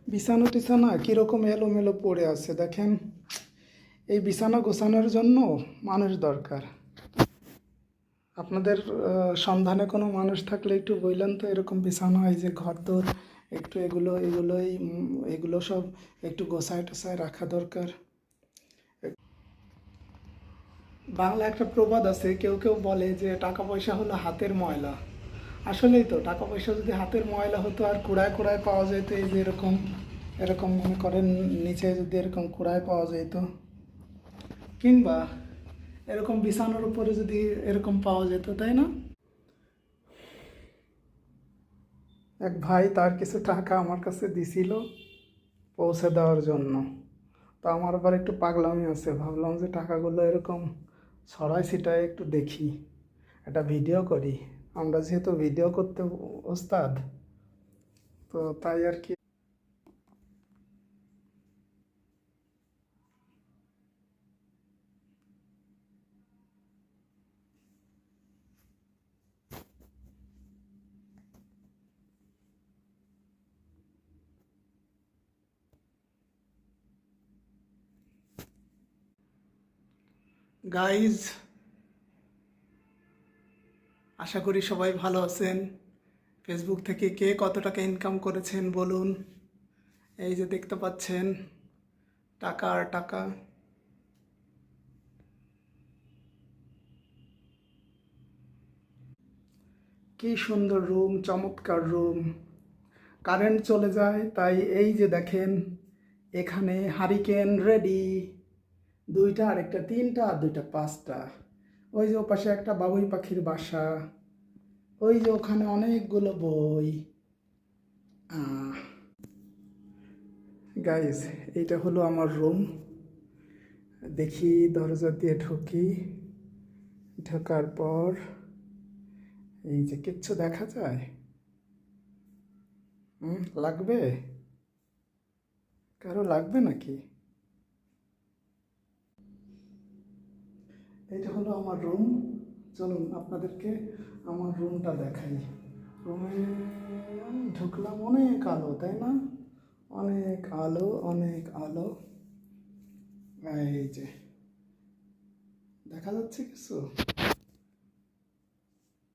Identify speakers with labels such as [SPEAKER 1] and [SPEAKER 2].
[SPEAKER 1] বিছানা টিছানা কীরকম এলোমেলো পড়ে আছে দেখেন। এই বিছানা গোছানোর জন্য মানুষ দরকার। আপনাদের সন্ধানে কোনো মানুষ থাকলে একটু বললেন তো, এরকম বিছানা, এই যে ঘর দোর, একটু এগুলো সব একটু গোছায় টোছায় রাখা দরকার। বাংলা একটা প্রবাদ আছে, কেউ কেউ বলে যে টাকা পয়সা হলো হাতের ময়লা। আসলেই তো, টাকা পয়সা যদি হাতের ময়লা হতো আর কুড়ায় কুড়ায় পাওয়া যেত, এই যে এরকম এরকম মনে করেন নিচে যদি এরকম কুড়ায় পাওয়া যেত, কিংবা এরকম বিছানার উপরে যদি এরকম পাওয়া যেত, তাই না? এক ভাই তার কিছু টাকা আমার কাছে দিছিল পৌঁছে দেওয়ার জন্য। তো আমার আবার একটু পাগলামি আছে, ভাবলাম যে টাকাগুলো এরকম ছড়াই ছিটায় একটু দেখি, একটা ভিডিও করি। আমরা যেহেতু ভিডিও করতে ওস্তাদ, তো তাই আর কি। গাইজ, আশা করি সবাই ভালো আছেন। ফেসবুক থেকে কে কত টাকা ইনকাম করেছেন বলুন। এই যে দেখতে পাচ্ছেন, টাকা আর টাকা। কি সুন্দর রুম, চমৎকার রুম। কারেন্ট চলে যায়, তাই এই যে দেখেন, এখানে হারিকেন রেডি, দুইটা, আরেকটা তিনটা, আর দুইটা পাঁচটা। ওই যে ওপাশে একটা বাবুই পাখির বাসা, ওই যে ওখানে অনেকগুলো বই। গাইজ, এইটা হলো আমার রুম। দেখি, দরজা দিয়ে ঢুকি, ঢোকার পর এই যে কিচ্ছু দেখা যায়। লাগবে? কারো লাগবে নাকি? এইটা হলো আমার রুম। চলুন আপনাদেরকে আমার রুমটা দেখাই। রুমে ঢুকলাম, অনেক আলো, তাই না? অনেক আলো, অনেক আলো। এই যে দেখা যাচ্ছে কিছু।